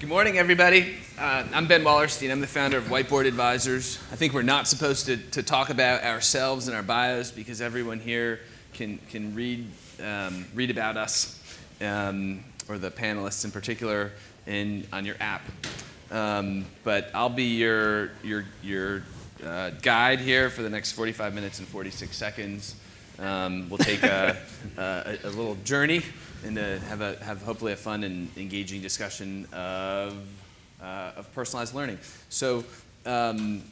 Good morning, everybody. I'm Ben Wallerstein. I'm the founder of Whiteboard Advisors. I think we're not supposed to talk about ourselves and our bios because everyone here can read about us, or the panelists in particular, on your app. But I'll be your guide here for the next 45 minutes and 46 seconds. We'll take a little journey and have hopefully a fun and engaging discussion of personalized learning. So, the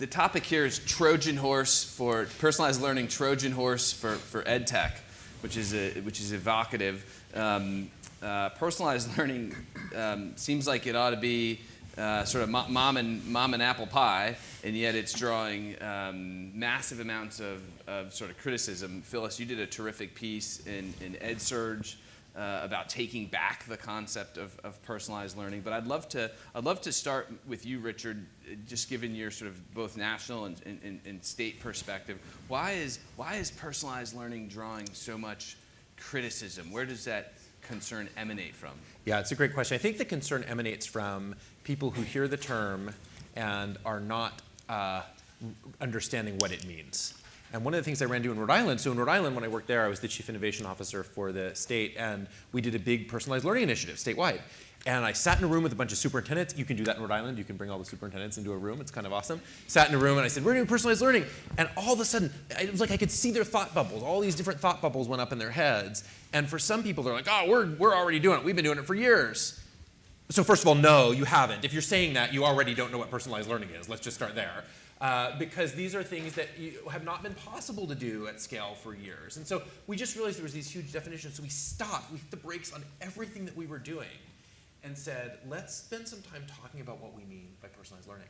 topic here is Trojan horse for personalized learning. Trojan horse for Edtech, which is evocative. Personalized learning seems like it ought to be sort of mom and apple pie, and yet it's drawing massive amounts of sort of criticism. Phyllis, you did a terrific piece in EdSurge about taking back the concept of personalized learning. But I'd love to start with you, Richard, just given your sort of both national and state perspective. Why is personalized learning drawing so much criticism? Where does that concern emanate from? Yeah, it's a great question. I think the concern emanates from people who hear the term and are not understanding what it means. And one of the things I ran into in Rhode Island, so in Rhode Island when I worked there, I was the chief innovation officer for the state, and we did a big personalized learning initiative statewide. And I sat in a room with a bunch of superintendents. You can do that in Rhode Island. You can bring all the superintendents into a room. It's kind of awesome. Sat in a room and I said, we're doing personalized learning. And all of a sudden, it was like I could see their thought bubbles. All these different thought bubbles went up in their heads. And for some people, they're like, oh, we're already doing it. We've been doing it for years. So first of all, no, you haven't. If you're saying that, you already don't know what personalized learning is. Let's just start there. Because these are things that have not been possible to do at scale for years. And so we just realized there was these huge definitions. So we stopped. We hit the brakes on everything that we were doing and said, let's spend some time talking about what we mean by personalized learning.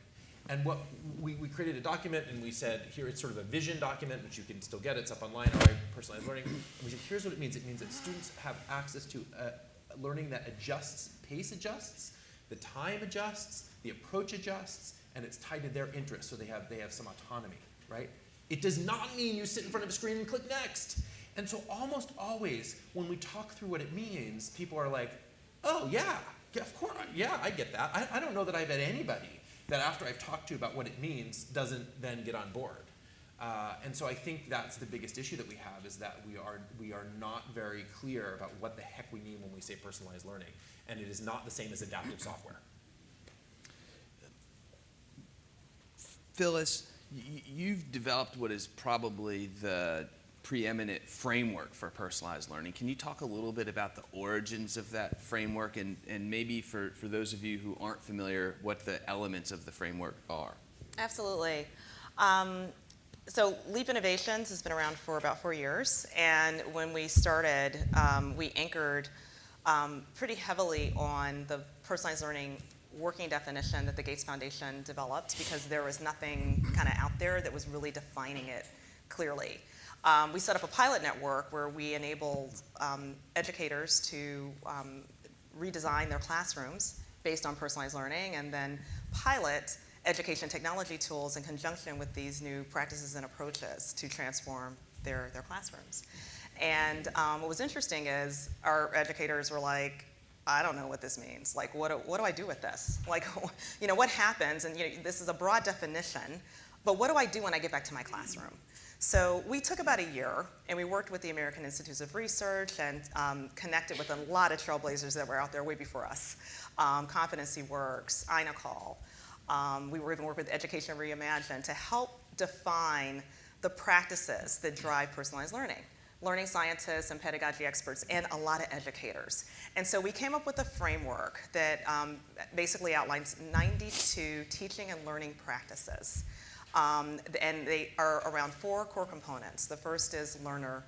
And what we created a document, and we said, here it's sort of a vision document, which you can still get. It's up online, all right, personalized learning. And we said, here's what it means. It means that students have access to learning that adjusts, pace adjusts, the time adjusts, the approach adjusts, and it's tied to their interests, so they have some autonomy, right? It does not mean you sit in front of a screen and click next. And so almost always, when we talk through what it means, people are like, oh, yeah, of course, yeah, I get that. I don't know that I've had anybody that after I've talked to about what it means doesn't then get on board. And so I think that's the biggest issue that we have, is that we are not very clear about what the heck we mean when we say personalized learning. And it is not the same as adaptive software. Phyllis, you've developed what is probably the preeminent framework for personalized learning. Can you talk a little bit about the origins of that framework and maybe for those of you who aren't familiar, what the elements of the framework are? Absolutely. So Leap Innovations has been around for about 4 years, and when we started, we anchored pretty heavily on the personalized learning working definition that the Gates Foundation developed, because there was nothing kind of out there that was really defining it clearly. We set up a pilot network where we enabled educators to redesign their classrooms based on personalized learning and then pilot education technology tools in conjunction with these new practices and approaches to transform their classrooms. And what was interesting is our educators were like, I don't know what this means. Like, what do I do with this? Like, what happens? And this is a broad definition, but what do I do when I get back to my classroom? So we took about a year, and we worked with the American Institutes of Research and connected with a lot of trailblazers that were out there way before us. Competency Works, INACOL. We were even working with Education Reimagined to help define the practices that drive personalized learning. Learning scientists and pedagogy experts, and a lot of educators. And so we came up with a framework that basically outlines 92 teaching and learning practices. And they are around 4 core components. The first is learner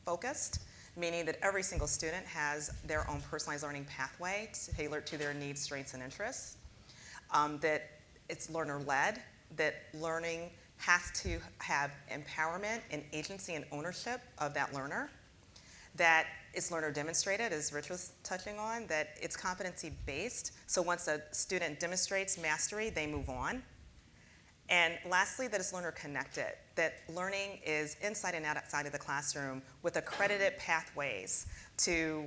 focused, meaning that every single student has their own personalized learning pathway tailored to their needs, strengths, and interests. That it's learner led, that learning has to have empowerment and agency and ownership of that learner, that it's learner demonstrated, as Rich was touching on, that it's competency based, so once a student demonstrates mastery, they move on, And lastly, that it's learner connected, that learning is inside and outside of the classroom with accredited pathways to,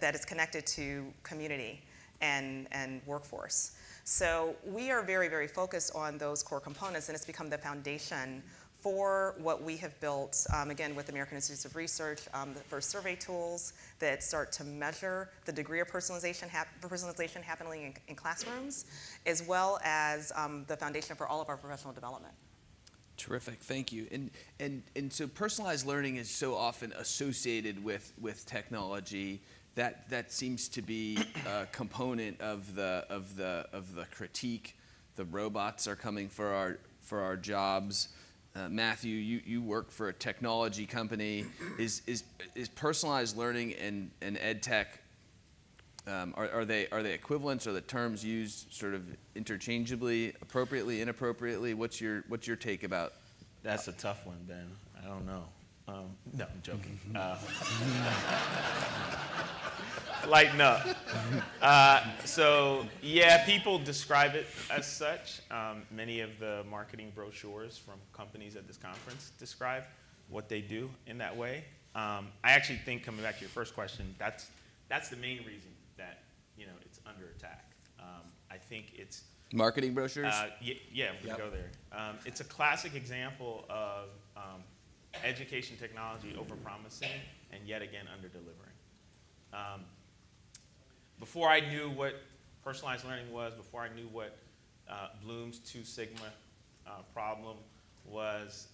that is connected to community and workforce. So we are very, very focused on those core components, and it's become the foundation for what we have built, again, with American Institutes of Research, the first survey tools that start to measure the degree of personalization happening in classrooms, as well as the foundation for all of our professional development. Terrific, thank you. And so personalized learning is so often associated with technology. That seems to be a component of the critique. The robots are coming for our jobs. Matthew, you work for a technology company. Is personalized learning and Edtech, are they equivalents? Are the terms used sort of interchangeably, appropriately, inappropriately? What's your take about? That's a tough one, Ben. I don't know. No, I'm joking. Lighten up. So yeah, people describe it as such. Many of the marketing brochures from companies at this conference describe what they do in that way. I actually think, coming back to your first question, that's the main reason that it's under attack. I think it's Marketing brochures? yeah, we can go there. It's a classic example of education technology overpromising and yet again under-delivering. Before I knew what personalized learning was, before I knew what Bloom's 2 Sigma problem was,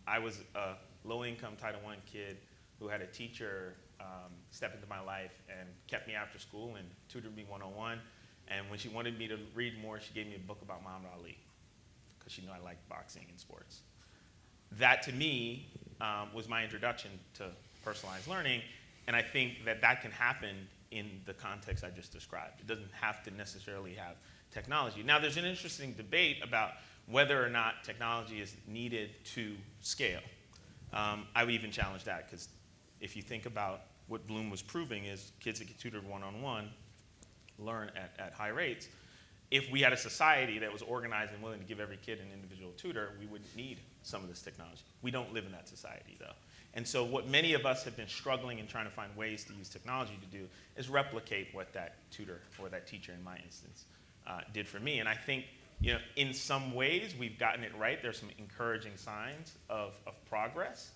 I was a low-income Title I kid who had a teacher step into my life and kept me after school and tutored me one-on-one. And when she wanted me to read more, she gave me a book about Muhammad Ali, because she knew I liked boxing and sports. That, to me, was my introduction to personalized learning, and I think that can happen in the context I just described. It doesn't have to necessarily have technology. Now, there's an interesting debate about whether or not technology is needed to scale. I would even challenge that, because if you think about what Bloom was proving is kids that get tutored one-on-one learn at high rates. If we had a society that was organized and willing to give every kid an individual tutor, we wouldn't need some of this technology. We don't live in that society, though. And so what many of us have been struggling and trying to find ways to use technology to do is replicate what that tutor or that teacher, in my instance, did for me. And I think, in some ways we've gotten it right. There's some encouraging signs of progress.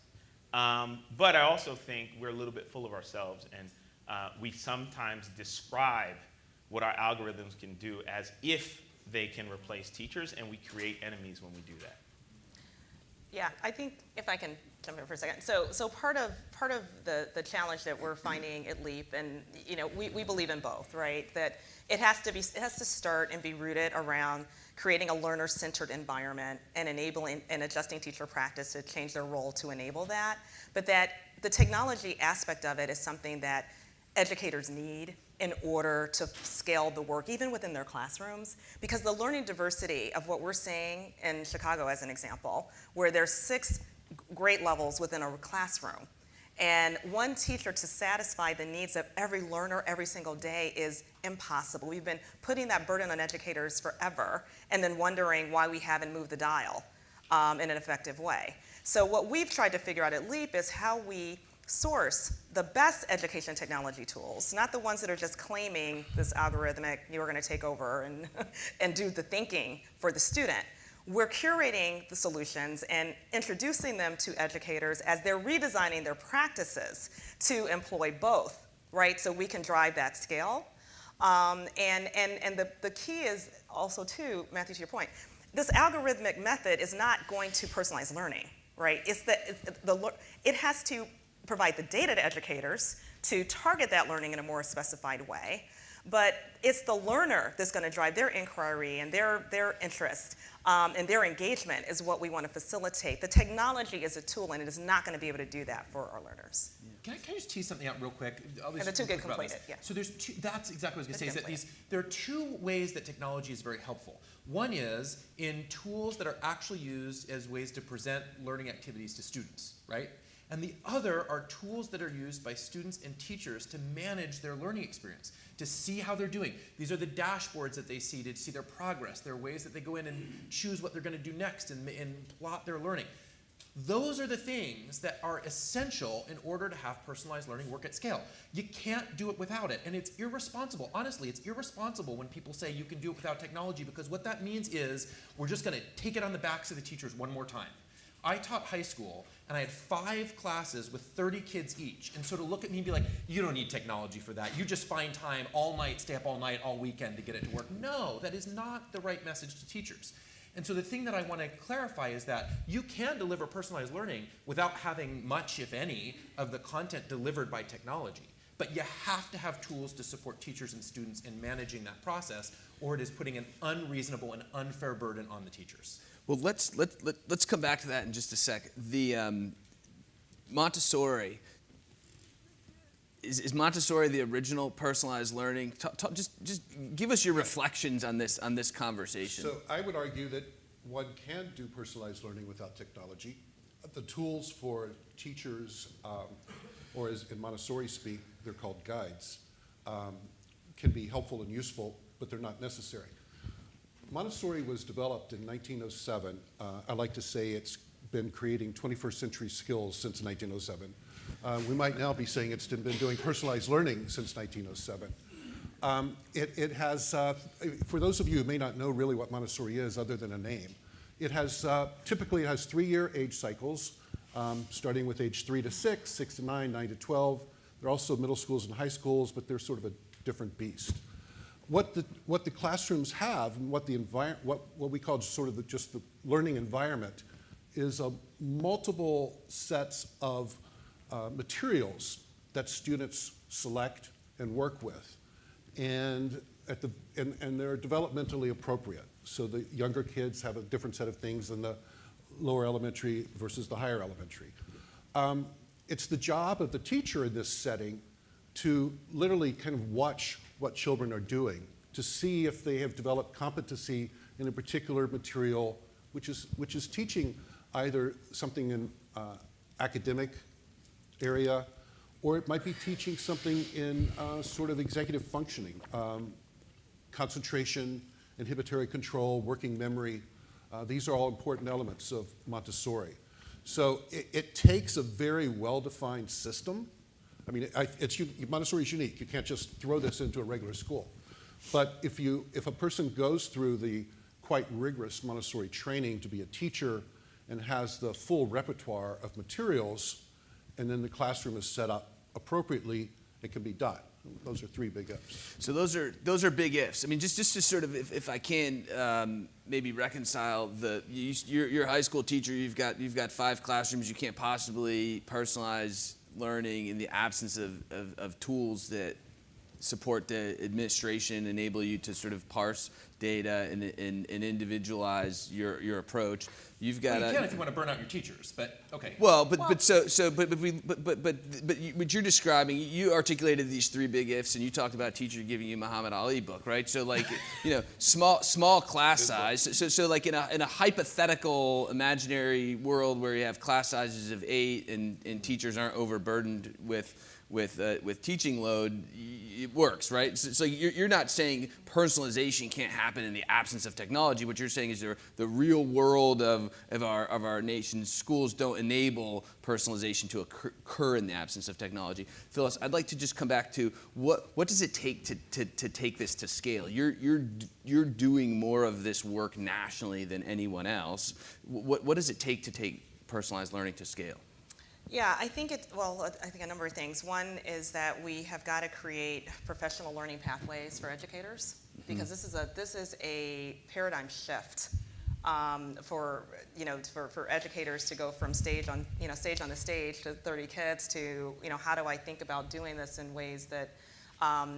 But I also think we're a little bit full of ourselves, and we sometimes describe what our algorithms can do as if they can replace teachers, and we create enemies when we do that. Yeah, I think if I can jump in for a second. So part of the challenge that we're finding at LEAP, and we believe in both, right? That it has to start and be rooted around creating a learner-centered environment and enabling and adjusting teacher practice to change their role to enable that. But that the technology aspect of it is something that educators need in order to scale the work, even within their classrooms, because the learning diversity of what we're seeing in Chicago, as an example, where there's 6 grade levels within a classroom, and one teacher to satisfy the needs of every learner every single day is impossible. We've been putting that burden on educators forever, and then wondering why we haven't moved the dial in an effective way. So what we've tried to figure out at LEAP is how we source the best education technology tools, not the ones that are just claiming this algorithmic, you're going to take over and do the thinking for the student. We're curating the solutions and introducing them to educators as they're redesigning their practices to employ both, right? So we can drive that scale. And the key is also, too, Matthew, to your point, this algorithmic method is not going to personalize learning, right? It has to provide the data to educators to target that learning in a more specified way. But it's the learner that's going to drive their inquiry and their interest and their engagement is what we want to facilitate. The technology is a tool, and it is not going to be able to do that for our learners. Can I just tease something out real quick? And the 2 get completed, yeah. So there's 2, that's exactly what I was going to say, is that there are 2 ways that technology is very helpful. One is in tools that are actually used as ways to present learning activities to students, right? And the other are tools that are used by students and teachers to manage their learning experience, to see how they're doing. These are the dashboards that they see to see their progress. There are ways that they go in and choose what they're going to do next and plot their learning. Those are the things that are essential in order to have personalized learning work at scale. You can't do it without it, and it's irresponsible. Honestly, it's irresponsible when people say you can do it without technology, because what that means is we're just going to take it on the backs of the teachers one more time. I taught high school, and I had 5 classes with 30 kids each, and so to look at me and be like, you don't need technology for that. You just find time all night, stay up all night, all weekend to get it to work. No, that is not the right message to teachers. And so the thing that I want to clarify is that you can deliver personalized learning without having much, if any, of the content delivered by technology. But you have to have tools to support teachers and students in managing that process, or it is putting an unreasonable and unfair burden on the teachers. Well, let's come back to that in just a sec. The Montessori, is Montessori the original personalized learning? Just give us your reflections on this conversation. So I would argue that one can do personalized learning without technology. The tools for teachers, or as in Montessori speak, they're called guides, can be helpful and useful, but they're not necessary. Montessori was developed in 1907. I like to say it's been creating 21st century skills since 1907. We might now be saying it's been doing personalized learning since 1907. It has, for those of you who may not know really what Montessori is other than a name, it has, typically it has 3-year age cycles, starting with age 3 to 6, 6 to 9, 9 to 12. There are also middle schools and high schools, but they're sort of a different beast. What the classrooms have, and what we call sort of just the learning environment, is multiple sets of materials that students select and work with, and they're developmentally appropriate. So the younger kids have a different set of things than the lower elementary versus the higher elementary. It's the job of the teacher in this setting to literally kind of watch what children are doing, to see if they have developed competency in a particular material, which is teaching either something in academic area, or it might be teaching something in sort of executive functioning, concentration, inhibitory control, working memory. These are all important elements of Montessori. So it takes a very well-defined system. I mean, Montessori is unique. You can't just throw this into a regular school. But if a person goes through the quite rigorous Montessori training to be a teacher and has the full repertoire of materials, and then the classroom is set up appropriately, it can be done. Those are 3 big ifs. So those are big ifs. I mean, just to sort of, if I can maybe reconcile you're a high school teacher. You've got 5 classrooms. You can't possibly personalize learning in the absence of tools that support the administration, enable you to sort of parse data and individualize your approach. You've got you can if you want to burn out your teachers, but okay. Well, but what you're describing, you articulated these 3 big ifs, and you talked about a teacher giving you Muhammad Ali book, right? So like, small class size. So like in a hypothetical imaginary world where you have class sizes of 8 and teachers aren't overburdened with teaching load, it works, right? So you're not saying personalization can't happen in the absence of technology. What you're saying is the real world of our nation's schools don't enable personalization to occur in the absence of technology. Phyllis, I'd like to just come back to what does it take to take this to scale? You're doing more of this work nationally than anyone else. What does it take to take personalized learning to scale? Yeah, I think a number of things. One is that we have got to create professional learning pathways for educators, because this is a paradigm shift for educators to go from stage on the stage to 30 kids to how do I think about doing this in ways that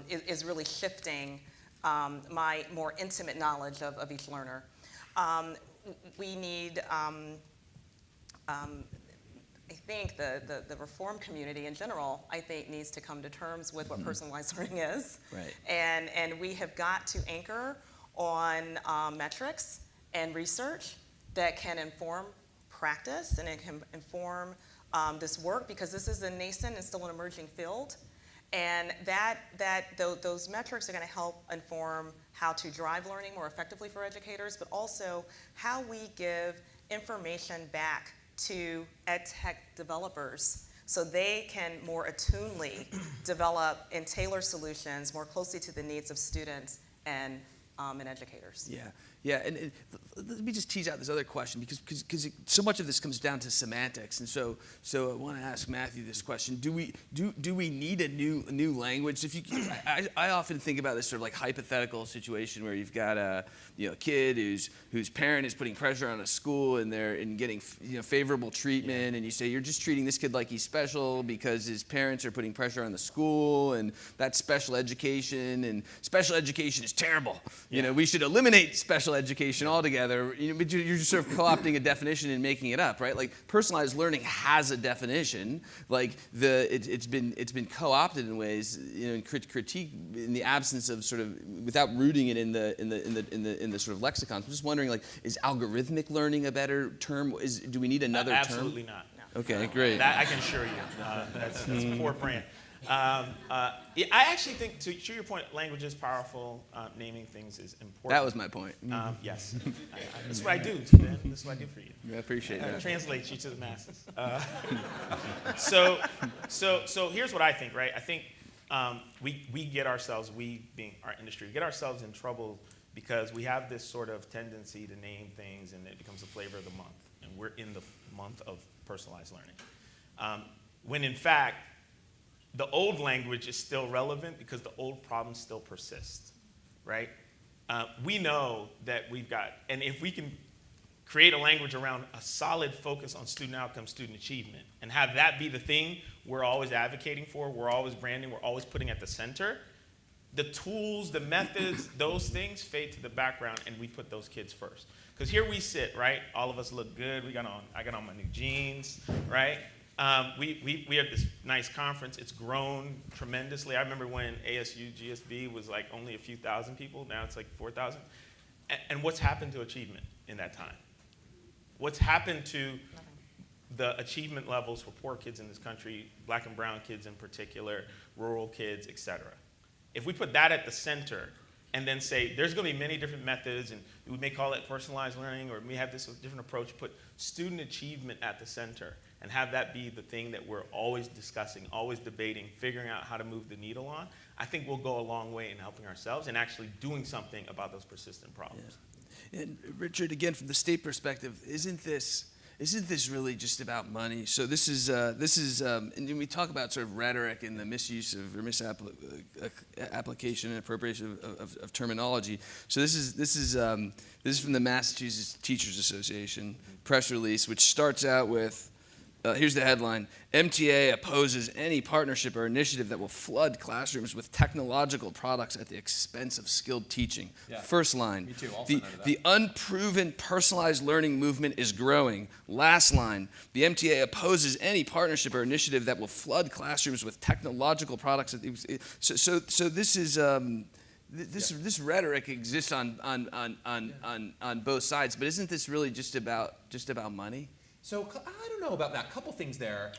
is really shifting my more intimate knowledge of each learner. We need. I think the reform community in general, I think, needs to come to terms with what personalized learning is. Right. And we have got to anchor on metrics and research that can inform practice and it can inform this work, because this is a nascent and still an emerging field. And those metrics are going to help inform how to drive learning more effectively for educators, but also how we give information back to EdTech developers so they can more attunely develop and tailor solutions more closely to the needs of students and educators. Yeah, and let me just tease out this other question, because so much of this comes down to semantics, and so I want to ask Matthew this question: Do we need a new language? I often think about this sort of like hypothetical situation where you've got a kid whose parent is putting pressure on a school and they're getting favorable treatment, and you say you're just treating this kid like he's special because his parents are putting pressure on the school, and that's special education, and special education is terrible. We should eliminate special education altogether. But you're just sort of co-opting a definition and making it up, right? Like personalized learning has a definition. Like it's been co-opted in ways, and critique in the absence of sort of without rooting it in the sort of lexicons. I'm just wondering, like, is algorithmic learning a better term? Do we need another term? Absolutely not. No. Okay, great. That I can assure you. That's poor brand. I actually think, to your point, language is powerful. Naming things is important. That was my point. Yes. That's what I do, Ben. That's what I do for you. I appreciate that. Translate you to the masses. So here's what I think, right? I think we get ourselves, we being our industry, we get ourselves in trouble because we have this sort of tendency to name things and it becomes the flavor of the month. And we're in the month of personalized learning. When in fact, the old language is still relevant because the old problems still persist, right? We know that we've got, and if we can create a language around a solid focus on student outcome, student achievement, and have that be the thing we're always advocating for, we're always branding, we're always putting at the center, the tools, the methods, those things fade to the background and we put those kids first. Because here we sit, right? All of us look good. I got on my new jeans, right? We had this nice conference. It's grown tremendously. I remember when ASU GSV was like only a few thousand people. Now it's like 4,000. And what's happened to achievement in that time? What's happened to the achievement levels for poor kids in this country, black and brown kids in particular, rural kids, et cetera? If we put that at the center and then say there's going to be many different methods, and we may call it personalized learning, or we have this different approach, put student achievement at the center, and have that be the thing that we're always discussing, always debating, figuring out how to move the needle on, I think we'll go a long way in helping ourselves and actually doing something about those persistent problems. Yeah. And Richard, again, from the state perspective, isn't this really just about money? So this is and when we talk about sort of rhetoric and the misuse of or misapplication and appropriation of terminology. So this is from the Massachusetts Teachers Association press release, which starts out with. Here's the headline: MTA opposes any partnership or initiative that will flood classrooms with technological products at the expense of skilled teaching. Yeah. First line: Me too. The unproven personalized learning movement is growing. Last line: the MTA opposes any partnership or initiative that will flood classrooms with technological products. So this is. This rhetoric exists on both sides, but isn't this really just about money? So I don't know about that. Couple things there.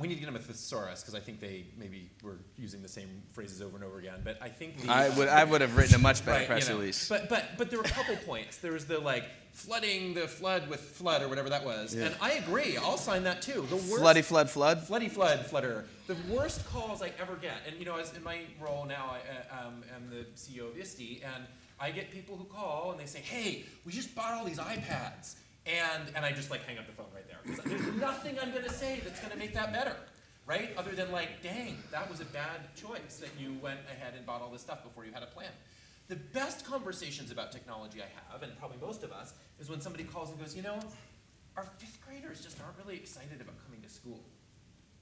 We need to get them a thesaurus because I think they maybe were using the same phrases over and over again. But I think I would have written a much better press release. But there were a couple points. There was the flooding the flood with flood or whatever that was, and I agree. I'll sign that too. The worst floody flood. Floody flood flooder. The worst calls I ever get, and as in my role now, I am the CEO of ISTE, and I get people who call and they say, "Hey, we just bought all these iPads." And I just hang up the phone right there. Because there's nothing I'm going to say that's going to make that better, right? Other than dang, that was a bad choice that you went ahead and bought all this stuff before you had a plan. The best conversations about technology I have, and probably most of us, is when somebody calls and goes, our fifth graders just aren't really excited about coming to school,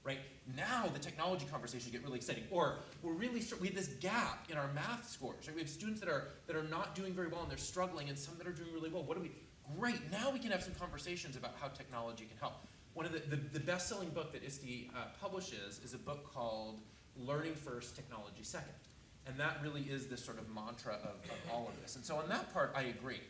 right? Now the technology conversations get really exciting. Or we have this gap in our math scores, right? We have students that are not doing very well and they're struggling, and some that are doing really well. Great, now we can have some conversations about how technology can help. One of the best-selling book that ISTE publishes is a book called Learning First, Technology Second. And that really is this sort of mantra of all of this. And so on that part, I agree.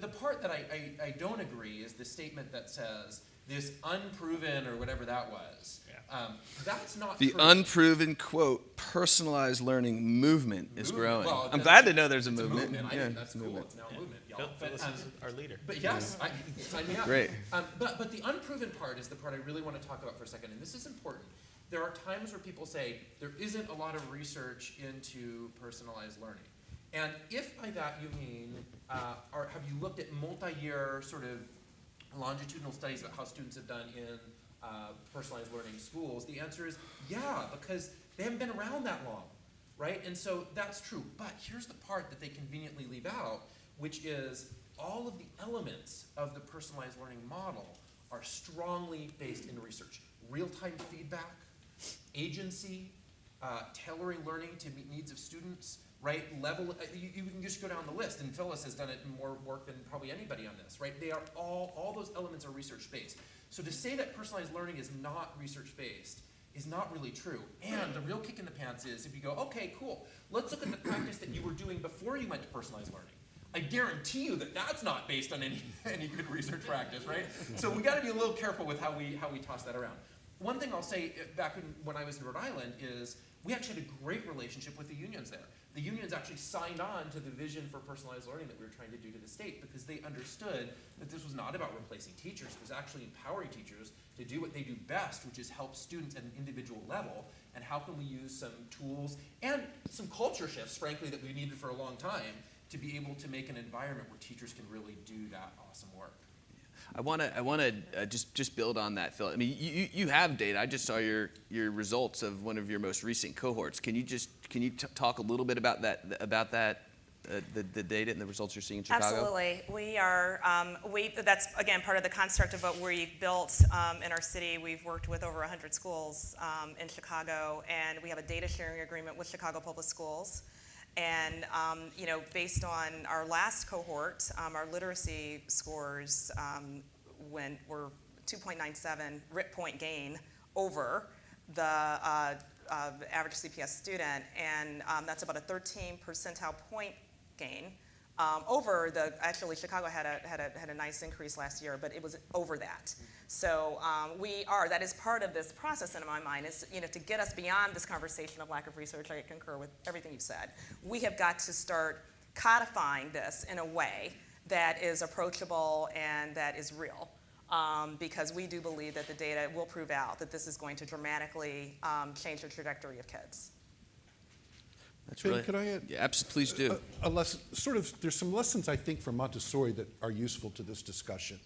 The part that I don't agree is the statement that says this unproven or whatever that was. Yeah. That's not The true. unproven, quote, personalized learning movement is growing. Well, I'm that's- glad to know there's a it's movement. I Yeah, think that's it's a cool. movement. It's now a movement, y'all. Phyllis is our leader. But yes, sign me up. Great. But the unproven part is the part I really want to talk about for a second, and this is important. There are times where people say there isn't a lot of research into personalized learning. And if by that you mean, have you looked at multi-year sort of longitudinal studies about how students have done in personalized learning schools, the answer is yeah, because they haven't been around that long, right? And so that's true. But here's the part that they conveniently leave out, which is all of the elements of the personalized learning model are strongly based in research. Real-time feedback, agency, tailoring learning to meet needs of students, right? You can just go down the list, and Phyllis has done it in more work than probably anybody on this, right? They are all those elements are research-based. So to say that personalized learning is not research-based is not really true. And the real kick in the pants is if you go, okay, cool, let's look at the practice that you were doing before you went to personalized learning. I guarantee you that that's not based on any good research practice, right? So we got to be a little careful with how we toss that around. One thing I'll say back when I was in Rhode Island is we actually had a great relationship with the unions there. The unions actually signed on to the vision for personalized learning that we were trying to do to the state because they understood that this was not about replacing teachers. It was actually empowering teachers to do what they do best, which is help students at an individual level. And how can we use some tools and some culture shifts, frankly, that we needed for a long time to be able to make an environment where teachers can really do that awesome work. I want to just build on that, Phil. I mean, you have data. I just saw your results of one of your most recent cohorts. Can you talk a little bit about that the data and the results you're seeing in Chicago? Absolutely. We are, that's again part of the construct of what we built in our city. We've worked with over 100 schools in Chicago, and we have a data sharing agreement with Chicago Public Schools. And based on our last cohort, our literacy scores were 2.97 RIT point gain over the average CPS student, and that's about a 13 percentile point gain over actually Chicago had a nice increase last year, but it was over that. So that is part of this process in my mind, is to get us beyond this conversation of lack of research. I concur with everything you said. We have got to start codifying this in a way that is approachable and that is real. Because we do believe that the data will prove out that this is going to dramatically change the trajectory of kids. That's Ben, really. could I add? Yeah, please do. There's some lessons I think from Montessori that are useful to this discussion.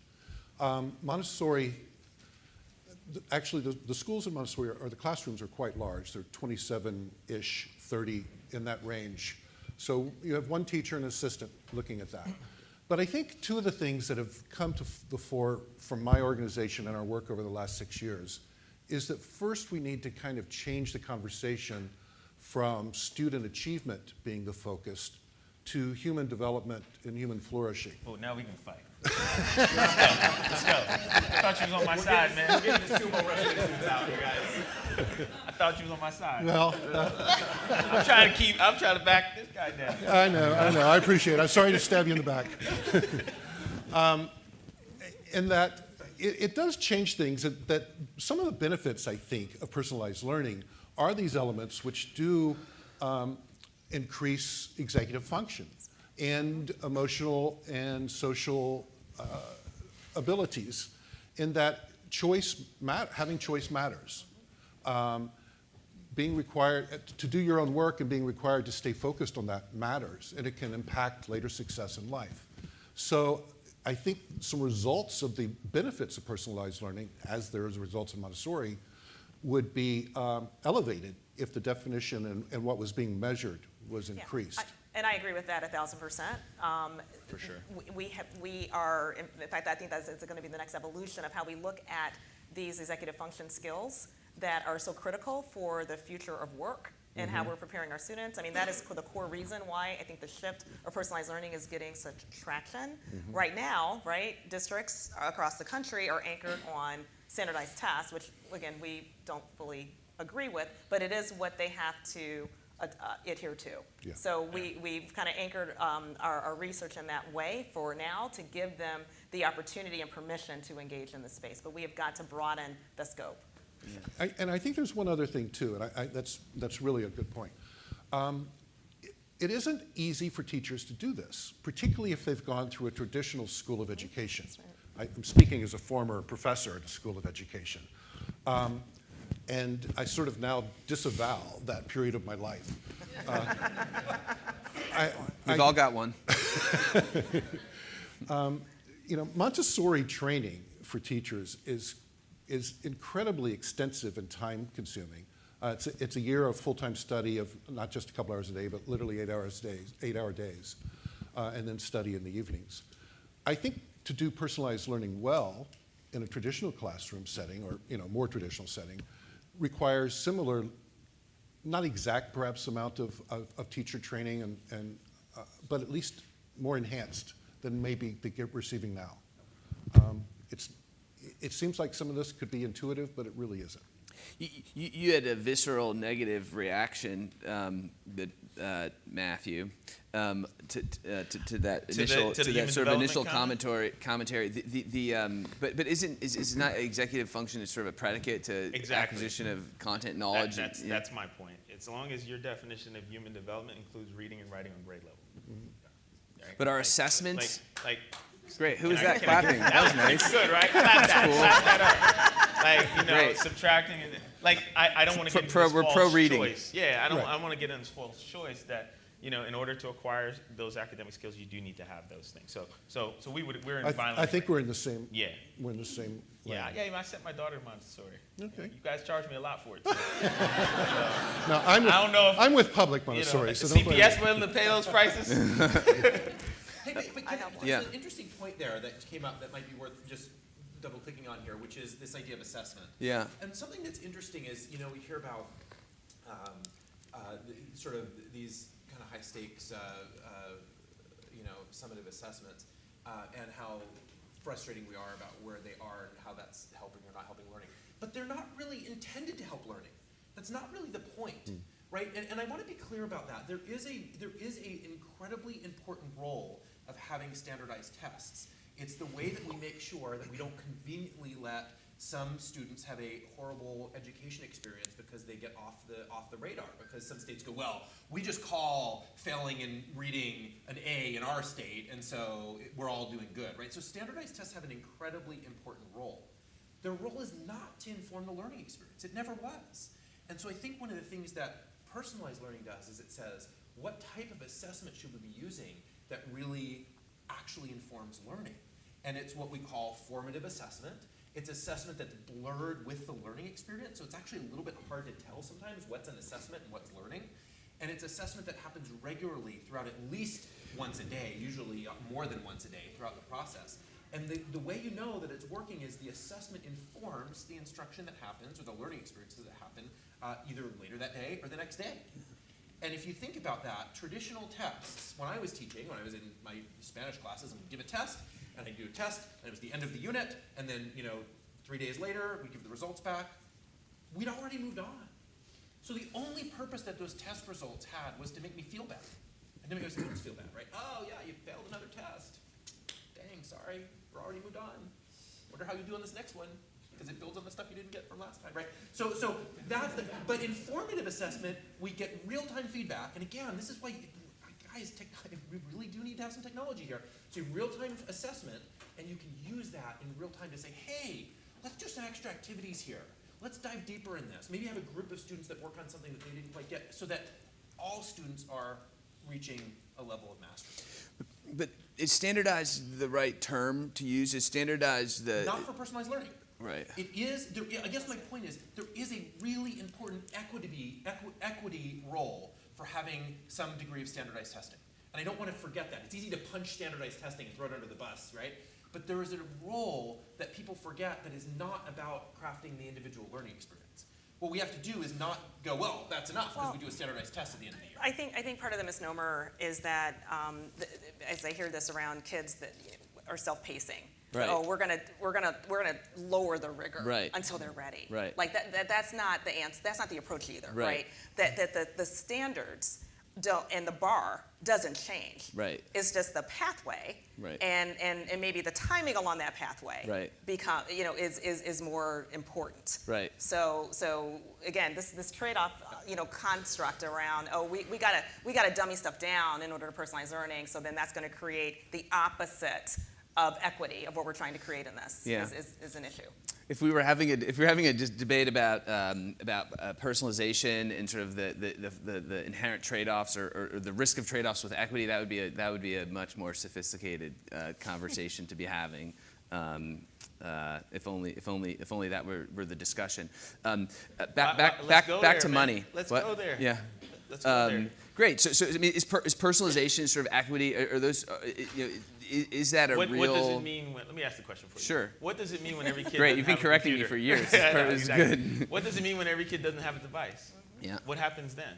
Montessori, actually the schools in Montessori the classrooms are quite large. They're 27-ish, 30 in that range. So you have one teacher and an assistant looking at that. But I think two of the things that have come to the fore from my organization and our work over the last 6 years is that first we need to kind of change the conversation from student achievement being the focus to human development and human flourishing. Oh, now we can fight. Let's go. I thought you was on my side, man. We're getting the sumo wrestling suits out here, guys. I thought you was on my side. Well, I'm trying to back this guy down. I know. I appreciate it. I'm sorry to stab you in the back. In that it does change things, that some of the benefits, I think, of personalized learning are these elements which do increase executive function and emotional and social abilities, in that having choice matters. Being required to do your own work and being required to stay focused on that matters, and it can impact later success in life. So I think some results of the benefits of personalized learning, as there is results in Montessori, would be elevated if the definition and what was being measured was increased. And I agree with that 1,000%. For sure. We are, in fact, I think that's going to be the next evolution of how we look at these executive function skills that are so critical for the future of work and how we're preparing our students. I mean, that is the core reason why I think the shift of personalized learning is getting such traction. Right now, districts across the country are anchored on standardized tests, which, again, we don't fully agree with, but it is what they have to adhere to. Yeah. So we've kind of anchored our research in that way for now to give them the opportunity and permission to engage in the space. But we have got to broaden the scope. And I think there's one other thing too, and that's really a good point. It isn't easy for teachers to do this, particularly if they've gone through a traditional school of education. That's right. I'm speaking as a former professor at a school of education. And I sort of now disavow that period of my life. We've all got one. Montessori training for teachers is incredibly extensive and time-consuming. It's a year of full-time study of not just a couple hours a day, but literally 8-hour days, and then study in the evenings. I think to do personalized learning well in a traditional classroom setting, or more traditional setting, requires similar, not exact perhaps amount of teacher training, but at least more enhanced than maybe they're receiving now. It seems like some of this could be intuitive, but it really isn't. You had a visceral negative reaction, Matthew, to that initial sort of initial commentary. But is not executive function is sort of a predicate to acquisition of content knowledge? That's my point. As long as your definition of human development includes reading and writing on grade level. Mm-hmm. Right? But our assessments. Great. Who was that clapping? That was nice. Good, right? Clap that up. Great. Subtracting. I don't want to get into this false choice. Yeah, I want to get into this false choice that, in order to acquire those academic skills, you do need to have those things. So we're in violent. I think we're in the same. Yeah. We're in the same. Yeah, I sent my daughter to Montessori. Okay. You guys charge me a lot for it. So. No, I don't know if I'm with public Montessori. So don't blame CPS me. willing to pay those prices. Hey, but there's an interesting point there that came up that might be worth just double-clicking on here, which is this idea of assessment. Yeah. And something that's interesting is, we hear about sort of these kind of high-stakes, summative assessments, and how frustrating we are about where they are and how that's helping or not helping learning. But they're not really intended to help learning. That's not really the point, right? And I want to be clear about that. There is a incredibly important role of having standardized tests. It's the way that we make sure that we don't conveniently let some students have a horrible education experience because they get off the radar, because some states go, well, we just call failing in reading an A in our state, and so we're all doing good, right? So standardized tests have an incredibly important role. Their role is not to inform the learning experience. It never was. And so I think one of the things that personalized learning does is it says, what type of assessment should we be using that really actually informs learning? And it's what we call formative assessment. It's assessment that's blurred with the learning experience, so it's actually a little bit hard to tell sometimes what's an assessment and what's learning. And it's assessment that happens regularly throughout at least once a day, usually more than once a day throughout the process. And the way you know that it's working is the assessment informs the instruction that happens or the learning experiences that happen either later that day or the next day. And if you think about that, traditional tests, when I was teaching, when I was in my Spanish classes, I would give a test, and I'd do a test, and it was the end of the unit, and then 3 days later, we'd give the results back. We'd already moved on. So the only purpose that those test results had was to make me feel bad, and to make my students feel bad, right? Oh yeah, you failed another test. Dang, sorry, we're already moved on. Wonder how you do on this next one, because it builds on the stuff you didn't get from last time, right? So that's but in formative assessment, we get real-time feedback, and again, this is why, guys, we really do need to have some technology here. So real-time assessment, and you can use that in real time to say, hey, let's do some extra activities here. Let's dive deeper in this. Maybe have a group of students that work on something that they didn't quite get, so that all students are reaching a level of mastery. But is standardized the right term to use? Is standardized the... Not for personalized learning. Right. It is, I guess my point is, there is a really important equity role for having some degree of standardized testing. And I don't want to forget that. It's easy to punch standardized testing and throw it under the bus, right? But there is a role that people forget that is not about crafting the individual learning experience. What we have to do is not go, well, that's enough because we do a standardized test at the end of the year. I think part of the misnomer is that, as I hear this around kids that are self-pacing, Right. Oh, we're gonna lower the rigor Right. until they're ready. Right. Like that's not the answer. That's not the approach either. Right. That the standards don't and the bar doesn't change. Right. It's just the pathway. Right. And maybe the timing along that pathway. Right. Is more important. Right. So again, this trade-off, construct around, we gotta dummy stuff down in order to personalize learning. So then that's going to create the opposite of equity of what we're trying to create in this. Yeah. Is an issue. If we were having a just debate about personalization and sort of the inherent trade-offs or the risk of trade-offs with equity, that would be a much more sophisticated conversation to be having. If only that were the discussion. Back to money. Let's What? go there. Yeah. Let's go there. Great. So I mean, is personalization sort of equity? Are those? Is that a What real? does it mean when? Let me ask the question for you. Sure. What does it mean when every kid? Great. doesn't You've been have a correcting me computer? for years. Yeah, I know, This is exactly. good. What does it mean when every kid doesn't have a device? Yeah. What happens then?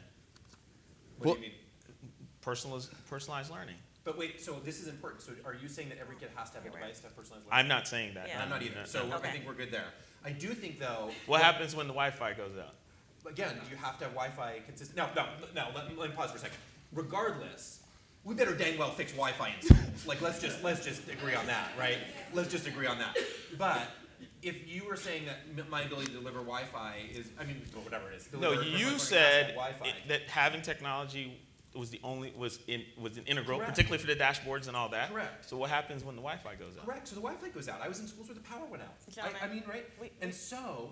What do you mean? Personalized learning. But wait, so this is important. So are you saying that every kid has to have a device to have personalized I'm learning? not saying that. Yeah. I'm not either. No, So no. Okay. I think we're good there. I do think, though. What happens when the Wi-Fi goes out? Again, do you have to have Wi-Fi consistent? No. Let me pause for a second. Regardless, we better dang well fix Wi-Fi in schools. Like, let's just agree on that, right? Let's just agree on that. But if you were saying that my ability to deliver Wi-Fi is, or whatever it is. No, deliver personalized you learning said has to have Wi-Fi. that having technology was an integral, Correct. particularly for the dashboards and all that. Correct. So what happens when the Wi-Fi goes out? Correct. So the Wi-Fi goes out. I was in schools where the power went out. Gentlemen, Right? And so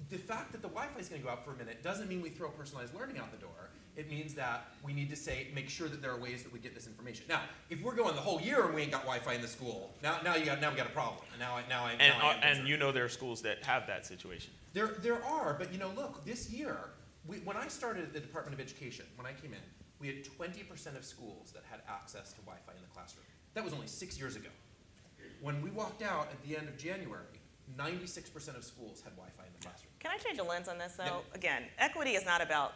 the fact that the Wi-Fi is going to go out for a minute doesn't mean we throw personalized learning out the door. It means that we need to make sure that there are ways that we get this information. Now, if we're going the whole year and we ain't got Wi-Fi in the school, now we got a problem. And you know there are schools that have that situation. There are, but look, this year, when I started at the Department of Education, when I came in, we had 20% of schools that had access to Wi-Fi in the classroom. That was only 6 years ago. When we walked out at the end of January, 96% of schools had Wi-Fi in the classroom. Can I change a lens on this, though? Yeah. Again, equity is not about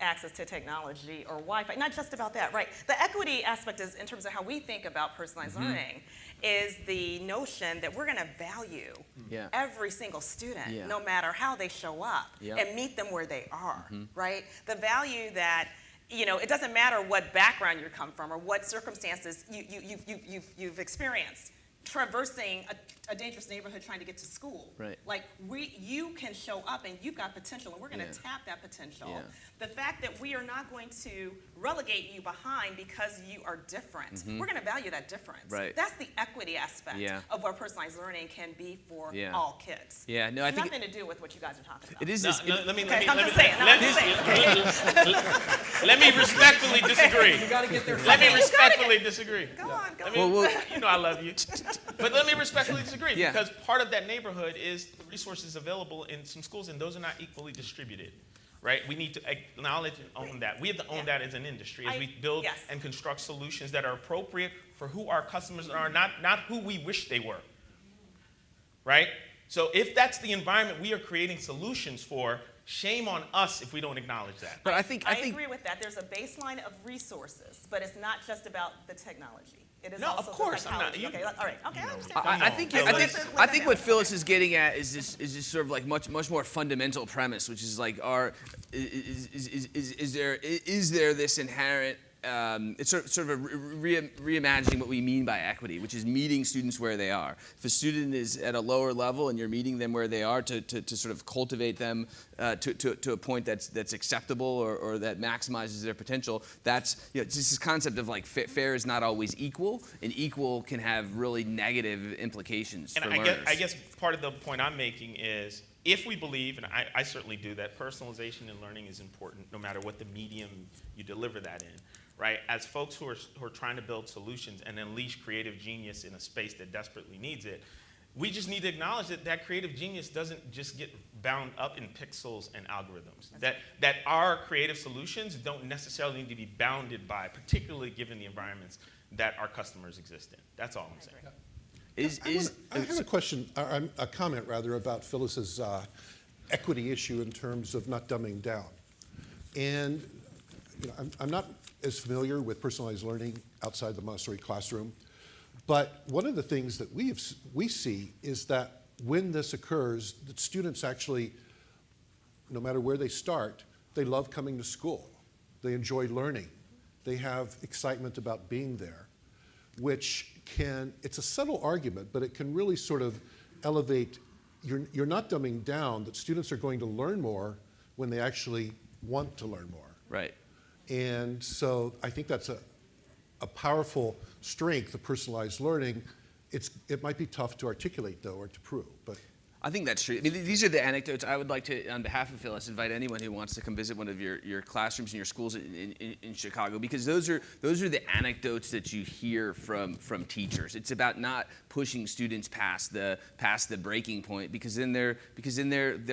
access to technology or Wi-Fi, not just about that, right? The equity aspect is, in terms of how we think about personalized learning, is the notion that we're going to value Yeah. every single student, Yeah. no matter how they show up, Yep. and meet them where they are, right? The value that, it doesn't matter what background you come from or what circumstances you've experienced. Traversing a dangerous neighborhood trying to get to school. Right. Like you can show up and you've got potential and we're going to Yeah. tap that potential. Yeah. The fact that we are not going to relegate you behind because you are different. We're going to value that difference. Right. That's the equity aspect Yeah. of what personalized learning can be for Yeah. all kids. Yeah. No, I think Nothing to do with what you guys are talking about. it is. No, this- no, let me let me respectfully disagree. You got to get there. Let me respectfully disagree. Go on. Well, I love you. But let me respectfully disagree Yeah. because part of that neighborhood is the resources available in some schools, and those are not equally distributed. Right? We need to acknowledge and own that. We have to own that as an industry as we build Yes. and construct solutions that are appropriate for who our customers are, not who we wish they were. Right? So if that's the environment we are creating solutions for, shame on us if we don't acknowledge that. But I think I agree with that. There's a baseline of resources, but it's not just about the technology. It is No, also of course, the I'm not- psychology. you- Okay, all right. Okay, I understand. I think I think what Phyllis is getting at is this sort of like much more fundamental premise, which is like is there this inherent it's sort of a reimagining what we mean by equity, which is meeting students where they are. If a student is at a lower level and you're meeting them where they are to sort of cultivate them to a point that's acceptable or that maximizes their potential, that's it's just this concept of like fair is not always equal, and equal can have really negative implications And for I learners. guess part of the point I'm making is if we believe, and I certainly do, that personalization in learning is important no matter what the medium you deliver that in, right? As folks who are trying to build solutions and unleash creative genius in a space that desperately needs it, we just need to acknowledge that creative genius doesn't just get bound up in pixels and algorithms. That our creative solutions don't necessarily need to be bounded by, particularly given the environments that our customers exist in. That's all I'm saying. I have a question, a comment rather, about Phyllis's equity issue in terms of not dumbing down. And I'm not as familiar with personalized learning outside the Montessori classroom, But one of the things that we see is that when this occurs, the students actually, no matter where they start, they love coming to school. They enjoy learning. They have excitement about being there, which it's a subtle argument, but it can really sort of elevate, you're not dumbing down that students are going to learn more when they actually want to learn more. Right. And so I think that's a powerful strength of personalized learning. It might be tough to articulate, though, or to prove, but. I think that's true. I mean, these are the anecdotes. I would like to, on behalf of Phyllis, invite anyone who wants to come visit one of your classrooms and your schools in Chicago, because those are the anecdotes that you hear from teachers. It's about not pushing students past the breaking point, because then they're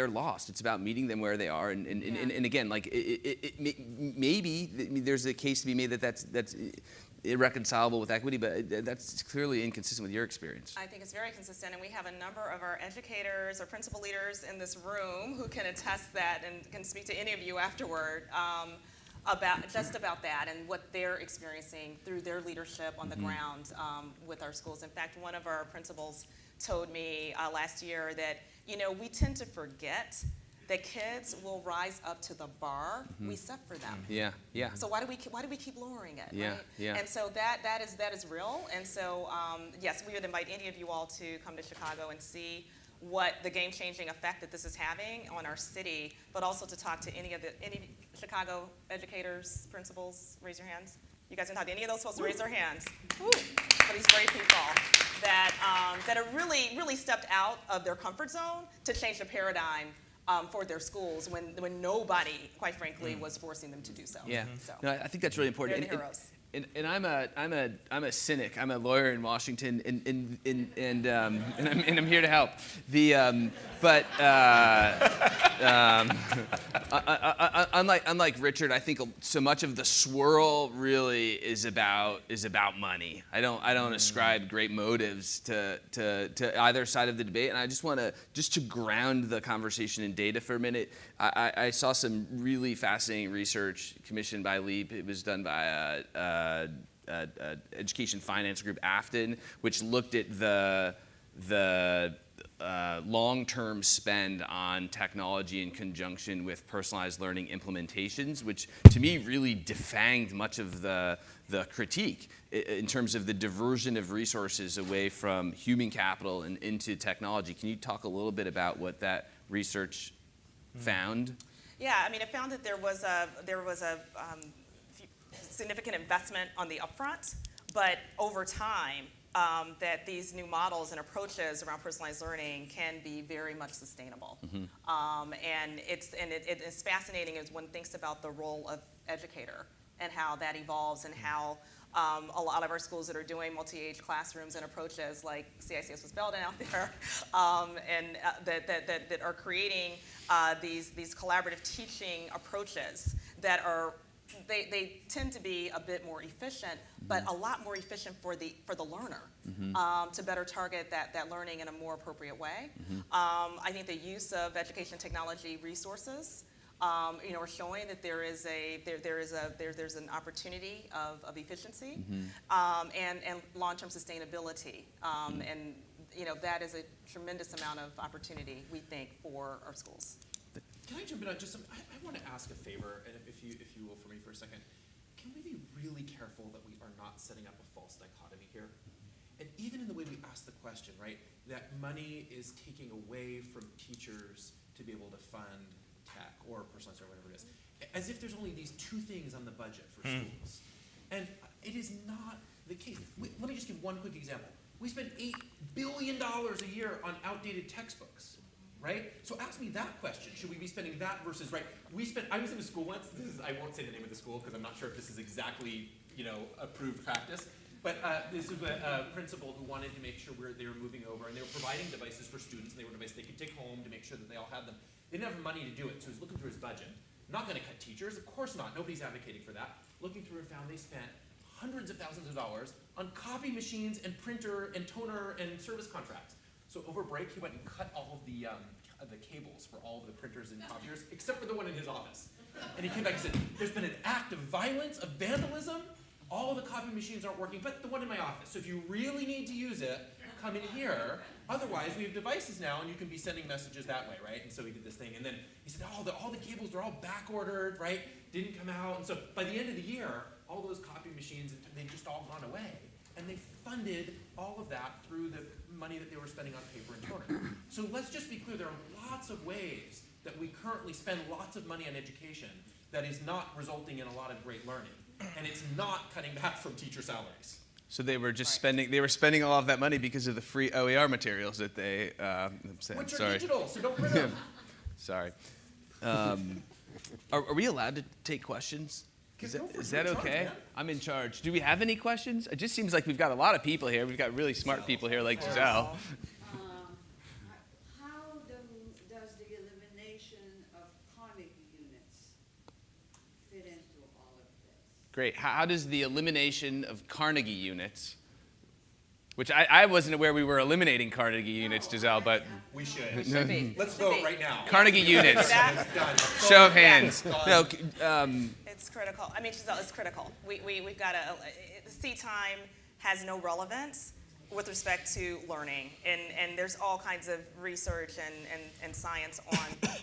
lost. It's about meeting them where they are, and again, like maybe there's a case to be made that that's irreconcilable with equity, but that's clearly inconsistent with your experience. I think it's very consistent, and we have a number of our educators or principal leaders in this room who can attest that and can speak to any of you afterward about that and what they're experiencing through their leadership on the ground with our schools. In fact, one of our principals told me last year that, we tend to forget that kids will rise up to the bar we set for them. Yeah. So why do we keep lowering it? Yeah, right? yeah. And so that is real. And so yes, we would invite any of you all to come to Chicago and see what the game-changing effect that this is having on our city, but also to talk to any Chicago educators, principals. Raise your hands. You guys can talk to any of those folks. Raise their hands. Woo. For these brave people that have really stepped out of their comfort zone to change the paradigm for their schools when nobody, quite frankly, was forcing them to do so. Yeah. So, No, I think that's really important. they're the heroes. And I'm a cynic. I'm a lawyer in Washington, and I'm here to help. Unlike Richard, I think so much of the swirl really is about money. I don't ascribe great motives to either side of the debate, and I just want to ground the conversation in data for a minute. I saw some really fascinating research commissioned by LEAP. It was done by education finance group Houghton, which looked at the long-term spend on technology in conjunction with personalized learning implementations, which to me really defanged much of the critique in terms of the diversion of resources away from human capital and into technology. Can you talk a little bit about what that research found? Yeah, I mean, it found that there was a significant investment on the upfront, but over time, that these new models and approaches around personalized learning can be very much sustainable. And it's fascinating as one thinks about the role of educator and how that evolves, and how a lot of our schools that are doing multi-age classrooms and approaches like CICS was Belden out there, that are creating these collaborative teaching approaches that are, they tend to be a bit more efficient, but a lot more efficient for the learner, to better target that learning in a more appropriate way. I think the use of education technology resources are showing that there's an opportunity of efficiency and long-term sustainability, and that is a tremendous amount of opportunity, we think, for our schools. Can I jump in on just some? I want to ask a favor, and if you will, for me for a second. Can we be really careful that we are not setting up a false dichotomy here? And even in the way we ask the question, right, that money is taking away from teachers to be able to fund tech or personalized or whatever it is, as if there's only these two things on the budget for schools. And it is not the case. Let me just give one quick example. We spend $8 billion a year on outdated textbooks. Right? So ask me that question. Should we be spending that versus, right? I was in a school once. I won't say the name of the school because I'm not sure if this is exactly, approved practice. But this was a principal who wanted to make sure they were moving over, and they were providing devices for students, and they were devices they could take home to make sure that they all had them. They didn't have money to do it, so he was looking through his budget. Not going to cut teachers, of course not. Nobody's advocating for that. Looking through and found they spent hundreds of thousands of dollars on copy machines and printer and toner and service contracts. So over break, he went and cut all of the cables for all of the printers and copiers, except for the one in his office. And he came back and said, there's been an act of violence, of vandalism, all the copy machines aren't working, but the one in my office. So if you really need to use it, come in here. Otherwise, we have devices now, and you can be sending messages that way, right? And so we did this thing, and then he said, oh, all the cables, they're all back ordered, right? Didn't come out, and so by the end of the year, all those copy machines, they've just all gone away. And they funded all of that through the money that they were spending on paper and toner. So let's just be clear, there are lots of ways that we currently spend lots of money on education that is not resulting in a lot of great learning. And it's not cutting back from teacher salaries. So they were just spending all of that money because of the free OER materials that they sent. Which are digital, so don't print them. Sorry. Are we allowed to take questions? Is that okay? I'm in charge. Do we have any questions? It just seems like we've got a lot of people here. We've got really smart people here like Giselle. How does the elimination of Carnegie units fit into all of this? Great. How does the elimination of Carnegie units, which I wasn't aware we were eliminating Carnegie units, Giselle, but We should. Should be. Let's Should vote be. right now. Carnegie units. That- Done. Show of hands. No, It's critical. I mean, Giselle, it's critical. We've got to, seat time has no relevance with respect to learning. And there's all kinds of research and science on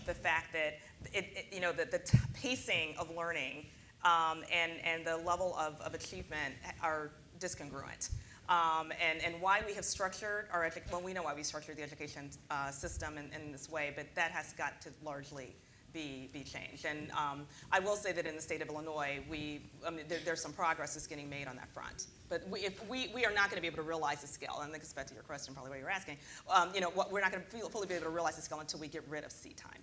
the fact that, the pacing of learning and the level of achievement are discongruent. And why we have structured our well, we know why we structured the education system in this way, but that has got to largely be changed. And I will say that in the state of Illinois, there's some progress that's getting made on that front. But we are not going to be able to realize the scale, and I think it's back to your question, probably what you're asking. We're not going to fully be able to realize the scale until we get rid of seat time.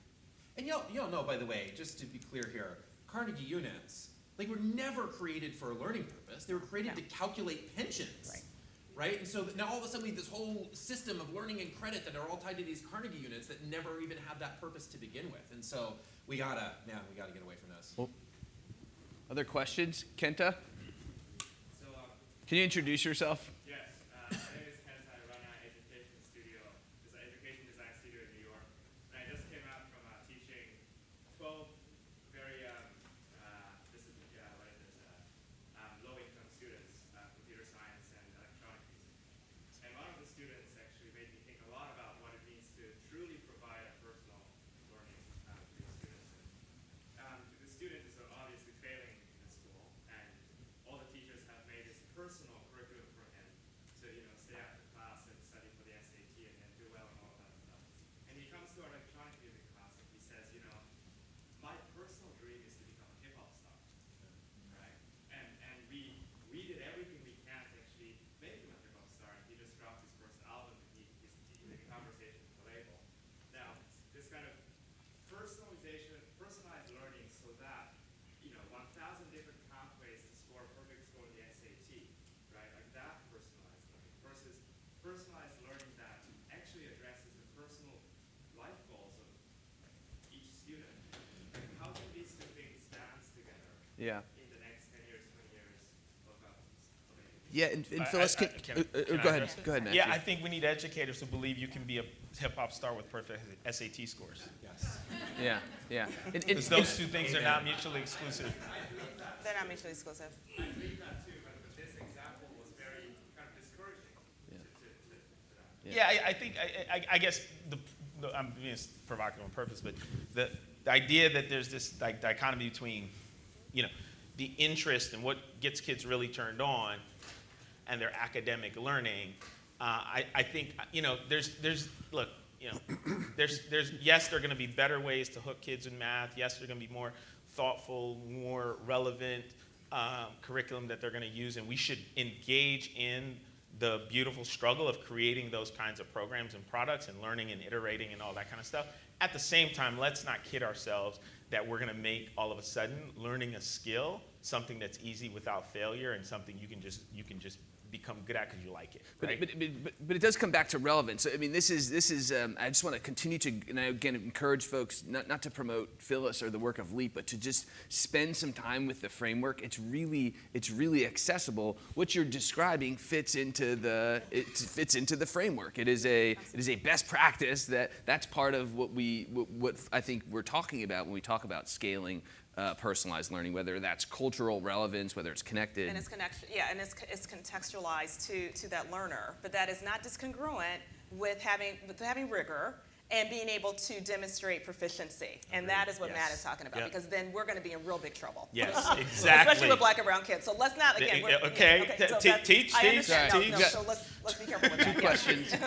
And y'all know, by the way, just to be clear here, Carnegie units, they were never created for a learning purpose. They were created to calculate pensions. Right? And so now all of a sudden we have this whole system of learning and credit that are all tied to these Carnegie units that never even had that purpose to begin with. And so we gotta get away from this. other questions? Kenta? Can you introduce yourself? Yes, my name is Kent. I run an education studio. It's an education design studio in New York. And I just came out from teaching 12 very low-income students, computer science and electronics. And one of the students actually made me think a lot about what it means to truly provide a personal learning to the students. The student is obviously failing in school, and all the teachers have made this personal curriculum for him to, stay after class and study for the SAT and do well and all that stuff. And he comes to our electronic music class and he says, my personal dream is to become a hip-hop star, right? And we did everything we can to actually make him a hip-hop star. And he just dropped his first album and he's in conversation with the label. Now, this kind of personalization, personalized learning so that, 1,000 different pathways to score a perfect score in the SAT, right? Like that personalized learning versus personalized learning that actually addresses the personal life goals of each student. Like how can these two things dance together Yeah. in the next 10 years, 20 years of education? Yeah, and Phyllis, can go I ahead. address it? Go ahead, Matthew. Yeah, I think we need educators who believe you can be a hip-hop star with perfect SAT scores. Yes. Yeah. Because those two things are not mutually exclusive. They're not mutually exclusive. I agree with that too, but this example was very kind of discouraging to that. Yeah, I think, I guess, I'm being provocative on purpose, but the idea that there's this dichotomy between, the interest and what gets kids really turned on and their academic learning, I think, yes, there are going to be better ways to hook kids in math. Yes, there are going to be more thoughtful, more relevant curriculum that they're going to use, and we should engage in the beautiful struggle of creating those kinds of programs and products and learning and iterating and all that kind of stuff. At the same time, let's not kid ourselves that we're going to make all of a sudden learning a skill something that's easy without failure and something you can just become good at because you like it. Right? But it does come back to relevance. I mean, this is. I just want to continue to, and I again encourage folks not to promote Phyllis or the work of LEAP, but to just spend some time with the framework. It's really accessible. What you're describing fits into the framework. It is a best practice that's part of what I think we're talking about when we talk about scaling personalized learning, whether that's cultural relevance, whether it's connected. And it's it's contextualized to that learner, but that is not discongruent with having rigor and being able to demonstrate proficiency. And that is what Yes. Matt is talking about, Yep. because then we're going to be in real big trouble. Yes, Especially exactly. with black and brown kids. So let's not, again, we're, Okay, yeah, so te- that's- teach, I teach, understand. teach. No, so let's be careful with that. Two questions. Hi,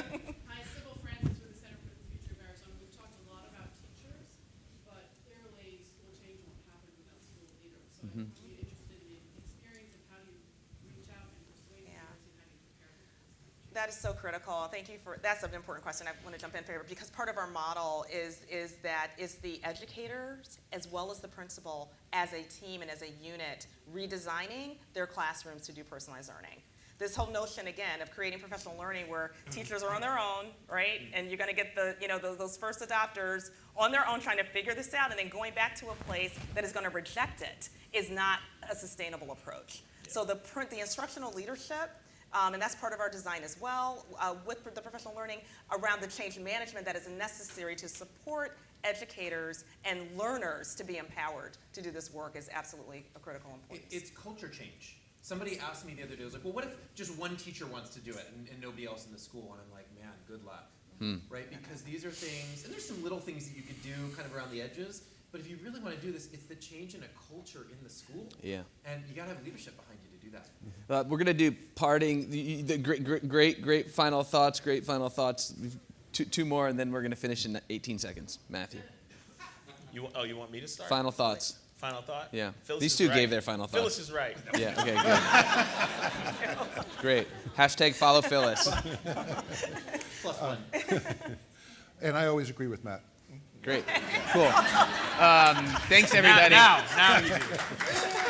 Sybil Francis with the Center for the Future of Arizona. We've talked a lot about teachers, but clearly school change won't happen without school leaders. So I'd be interested in experience and how do you reach out and persuade Yeah. parents and how do you prepare them? That is so critical. Thank you for, that's an important question. I want to jump in favor, because part of our model is the educators as well as the principal as a team and as a unit redesigning their classrooms to do personalized learning. This whole notion, again, of creating professional learning where teachers are on their own, right? And you're going to get those first adopters on their own trying to figure this out, and then going back to a place that is going to reject it is not a sustainable approach. So the instructional leadership, and that's part of our design as well, with the professional learning around the change management that is necessary to support educators and learners to be empowered to do this work, is absolutely a critical importance. It's culture change. Somebody asked me the other day, I was like, well, what if just one teacher wants to do it and nobody else in the school? And I'm like, man, good luck. Right? Because these are things, and there's some little things that you could do kind of around the edges, but if you really want to do this, it's the change in a culture in the school. Yeah. And you got to have leadership behind you to do that. We're going to do parting, the great final thoughts, Two more, and then we're going to finish in 18 seconds. Matthew. You want me to start? Final thoughts. Final thought? Yeah. Phyllis These is two right. gave their final thoughts. Phyllis is right. Yeah, okay, good. Great. Hashtag follow Phyllis. Plus one. And I always agree with Matt. Great. Cool. Thanks, everybody. Now you do.